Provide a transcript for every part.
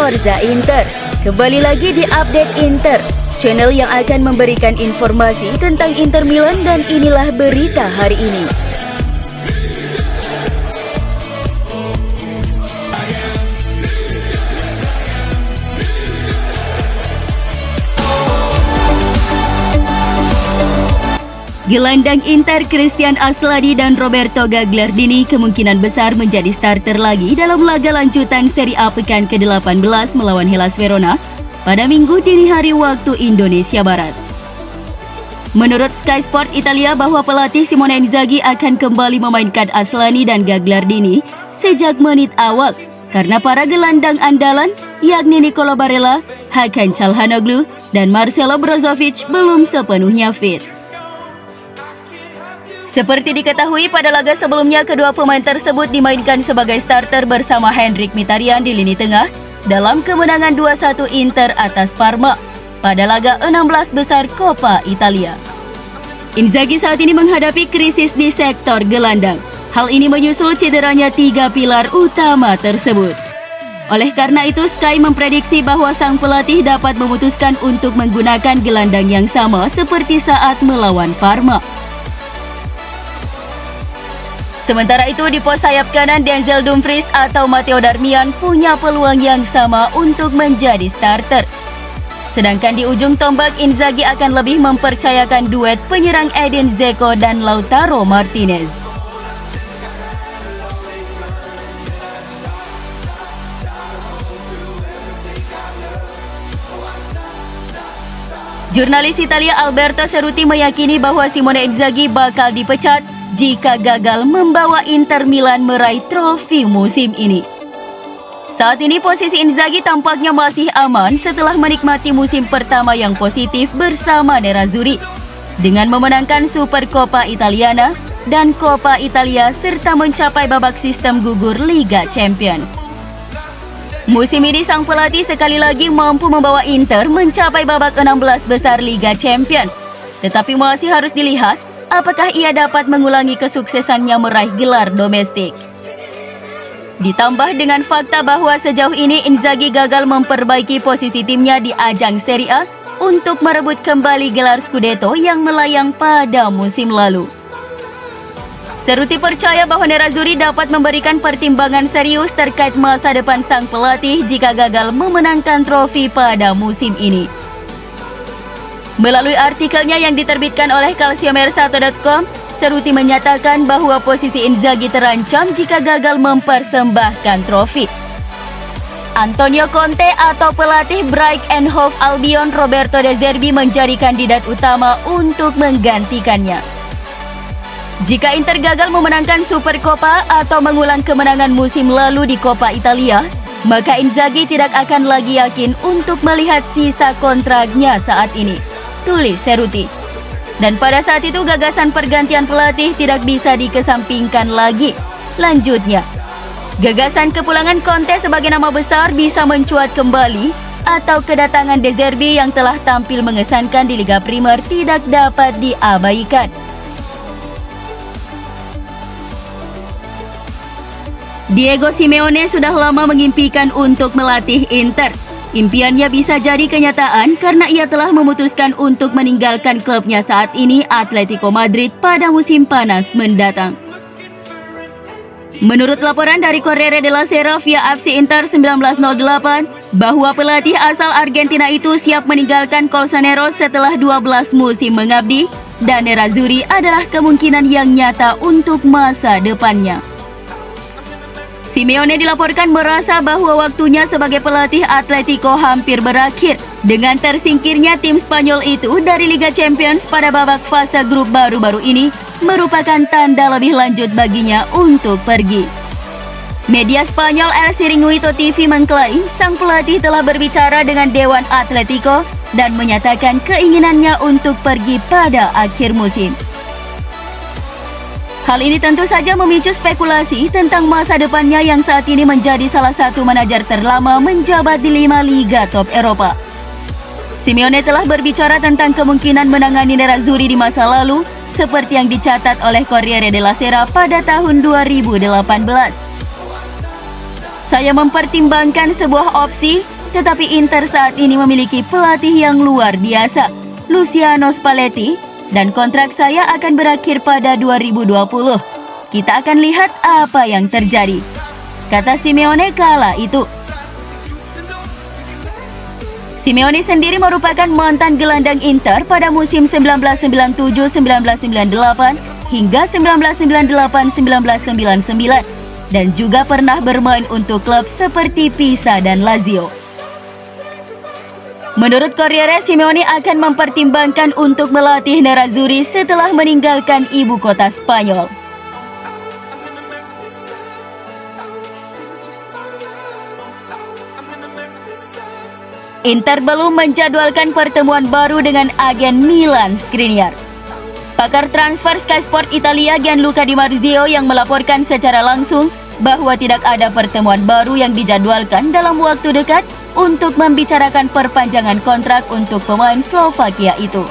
Forza Inter. Kembali lagi di Update Inter, channel yang akan memberikan informasi tentang Inter Milan, dan inilah berita hari ini. Gelandang Inter Christian Aslani dan Roberto Gagliardini kemungkinan besar menjadi starter lagi dalam laga lanjutan Serie A pekan ke-18 melawan Hellas Verona pada Minggu dini hari waktu Indonesia Barat. Menurut Sky Sport Italia bahwa pelatih Simone Inzaghi akan kembali memainkan Aslani dan Gagliardini sejak menit awal karena para gelandang andalan yakni Nicolo Barella, Hakan Çalhanoğlu, dan Marcelo Brozovic belum sepenuhnya fit. Seperti diketahui pada laga sebelumnya, kedua pemain tersebut dimainkan sebagai starter bersama Henrikh Mkhitaryan di lini tengah dalam kemenangan 2-1 Inter atas Parma pada laga 16 besar Coppa Italia. Inzaghi saat ini menghadapi krisis di sektor gelandang. Hal ini menyusul cederanya 3 pilar utama tersebut. Oleh karena itu, Sky memprediksi bahwa sang pelatih dapat memutuskan untuk menggunakan gelandang yang sama seperti saat melawan Parma. Sementara itu, di pos sayap kanan, Denzel Dumfries atau Matteo Darmian punya peluang yang sama untuk menjadi starter. Sedangkan di ujung tombak, Inzaghi akan lebih mempercayakan duet penyerang Edin Dzeko dan Lautaro Martinez. Jurnalis Italia Alberto Cerruti meyakini bahwa Simone Inzaghi bakal dipecat jika gagal membawa Inter Milan meraih trofi musim ini. Saat ini posisi Inzaghi tampaknya masih aman setelah menikmati musim pertama yang positif bersama Nerazzurri dengan memenangkan Supercoppa Italiana dan Coppa Italia serta mencapai babak sistem gugur Liga Champions. Musim ini sang pelatih sekali lagi mampu membawa Inter mencapai babak 16 besar Liga Champions, tetapi masih harus dilihat apakah ia dapat mengulangi kesuksesannya meraih gelar domestik. Ditambah dengan fakta bahwa sejauh ini Inzaghi gagal memperbaiki posisi timnya di ajang Serie A untuk merebut kembali gelar Scudetto yang melayang pada musim lalu. Cerruti percaya bahwa Nerazzurri dapat memberikan pertimbangan serius terkait masa depan sang pelatih jika gagal memenangkan trofi pada musim ini. Melalui artikelnya yang diterbitkan oleh calciomercato.com, Cerruti menyatakan bahwa posisi Inzaghi terancam jika gagal mempersembahkan trofi. Antonio Conte atau pelatih Brighton and Hove Albion Roberto De Zerbi menjadi kandidat utama untuk menggantikannya. Jika Inter gagal memenangkan Supercoppa atau mengulang kemenangan musim lalu di Coppa Italia, maka Inzaghi tidak akan lagi yakin untuk melihat sisa kontraknya saat ini, tulis Cerruti. Dan pada saat itu gagasan pergantian pelatih tidak bisa dikesampingkan lagi. Lanjutnya, gagasan kepulangan Conte sebagai nama besar bisa mencuat kembali atau kedatangan De Zerbi yang telah tampil mengesankan di Liga Primer tidak dapat diabaikan. Diego Simeone sudah lama mengimpikan untuk melatih Inter. Impiannya bisa jadi kenyataan karena ia telah memutuskan untuk meninggalkan klubnya saat ini, Atletico Madrid, pada musim panas mendatang. Menurut laporan dari Corriere della Sera via FC Inter 1908, bahwa pelatih asal Argentina itu siap meninggalkan Colchonero setelah 12 musim mengabdi, dan Nerazzurri adalah kemungkinan yang nyata untuk masa depannya. Simeone dilaporkan merasa bahwa waktunya sebagai pelatih Atletico hampir berakhir dengan tersingkirnya tim Spanyol itu dari Liga Champions pada babak fase grup baru-baru ini merupakan tanda lebih lanjut baginya untuk pergi. Media Spanyol El Chiringuito TV mengklaim sang pelatih telah berbicara dengan Dewan Atletico dan menyatakan keinginannya untuk pergi pada akhir musim. Hal ini tentu saja memicu spekulasi tentang masa depannya yang saat ini menjadi salah satu manajer terlama menjabat di 5 liga top Eropa. Simeone telah berbicara tentang kemungkinan menangani Nerazzurri di masa lalu, seperti yang dicatat oleh Corriere della Sera pada tahun 2018. Saya mempertimbangkan sebuah opsi, tetapi Inter saat ini memiliki pelatih yang luar biasa, Luciano Spalletti, dan kontrak saya akan berakhir pada 2020. Kita akan lihat apa yang terjadi, kata Simeone kala itu. Simeone sendiri merupakan mantan gelandang Inter pada musim 1997-1998 hingga 1998-1999 dan juga pernah bermain untuk klub seperti Pisa dan Lazio. Menurut Corriere, Simeone akan mempertimbangkan untuk melatih Nerazzurri setelah meninggalkan ibu kota Spanyol. Inter belum menjadwalkan pertemuan baru dengan agen Milan Skriniar. Pakar transfer Sky Sport Italia Gianluca Di Marzio yang melaporkan secara langsung bahwa tidak ada pertemuan baru yang dijadwalkan dalam waktu dekat untuk membicarakan perpanjangan kontrak untuk pemain Slovakia itu.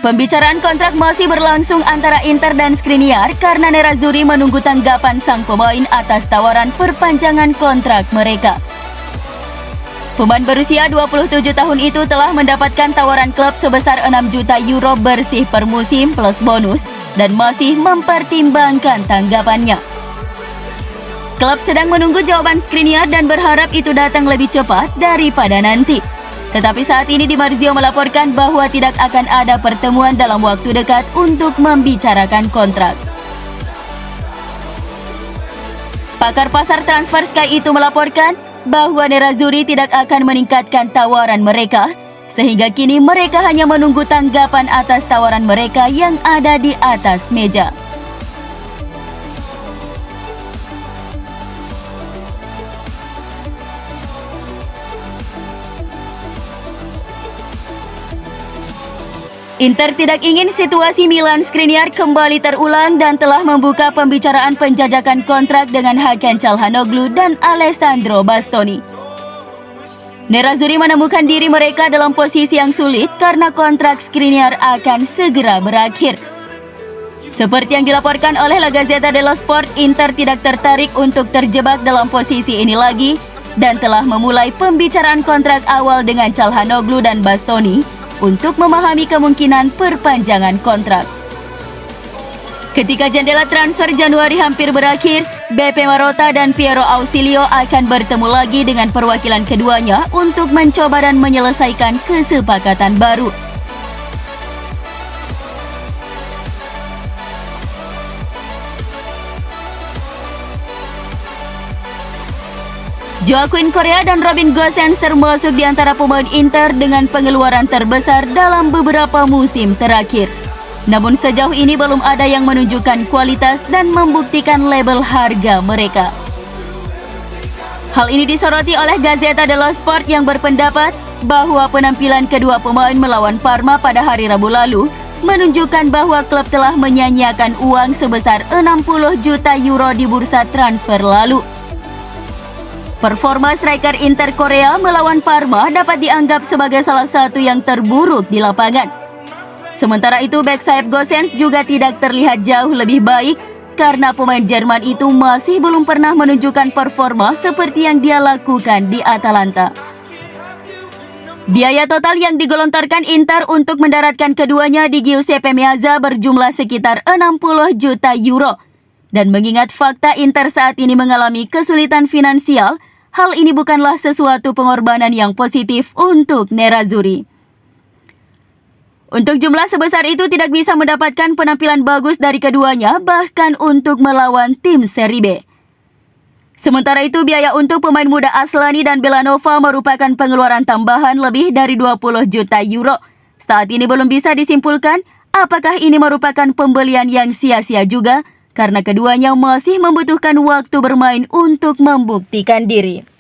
Pembicaraan kontrak masih berlangsung antara Inter dan Skriniar karena Nerazzurri menunggu tanggapan sang pemain atas tawaran perpanjangan kontrak mereka. Pemain berusia 27 tahun itu telah mendapatkan tawaran klub sebesar 6 juta euro bersih per musim plus bonus dan masih mempertimbangkan tanggapannya. Klub sedang menunggu jawaban Skriniar dan berharap itu datang lebih cepat daripada nanti. Tetapi saat ini Di Marzio melaporkan bahwa tidak akan ada pertemuan dalam waktu dekat untuk membicarakan kontrak. Pakar pasar transfer Sky itu melaporkan bahwa Nerazzurri tidak akan meningkatkan tawaran mereka, sehingga kini mereka hanya menunggu tanggapan atas tawaran mereka yang ada di atas meja. Inter tidak ingin situasi Milan Skriniar kembali terulang dan telah membuka pembicaraan penjajakan kontrak dengan Hakan Çalhanoğlu dan Alessandro Bastoni. Nerazzurri menemukan diri mereka dalam posisi yang sulit karena kontrak Skriniar akan segera berakhir. Seperti yang dilaporkan oleh La Gazzetta dello Sport, Inter tidak tertarik untuk terjebak dalam posisi ini lagi dan telah memulai pembicaraan kontrak awal dengan Çalhanoğlu dan Bastoni untuk memahami kemungkinan perpanjangan kontrak. Ketika jendela transfer Januari hampir berakhir, BP Marotta dan Piero Ausilio akan bertemu lagi dengan perwakilan keduanya untuk mencoba dan menyelesaikan kesepakatan baru. Joaquin Correa dan Robin Gosens termasuk di antara pemain Inter dengan pengeluaran terbesar dalam beberapa musim terakhir. Namun sejauh ini belum ada yang menunjukkan kualitas dan membuktikan label harga mereka. Hal ini disoroti oleh Gazzetta dello Sport yang berpendapat bahwa penampilan kedua pemain melawan Parma pada hari Rabu lalu menunjukkan bahwa klub telah menyanyiakan uang sebesar 60 juta euro di bursa transfer lalu. Performa striker Inter Korea melawan Parma dapat dianggap sebagai salah satu yang terburuk di lapangan. Sementara itu, bek sayap Gosens juga tidak terlihat jauh lebih baik karena pemain Jerman itu masih belum pernah menunjukkan performa seperti yang dia lakukan di Atalanta. Biaya total yang digelontorkan Inter untuk mendaratkan keduanya di Giuseppe Meazza berjumlah sekitar 60 juta euro. Dan mengingat fakta Inter saat ini mengalami kesulitan finansial, hal ini bukanlah sesuatu pengorbanan yang positif untuk Nerazzurri. Untuk jumlah sebesar itu tidak bisa mendapatkan penampilan bagus dari keduanya, bahkan untuk melawan tim Serie B. Sementara itu, biaya untuk pemain muda Aslani dan Belanova merupakan pengeluaran tambahan lebih dari 20 juta euro. Saat ini belum bisa disimpulkan apakah ini merupakan pembelian yang sia-sia juga, karena keduanya masih membutuhkan waktu bermain untuk membuktikan diri.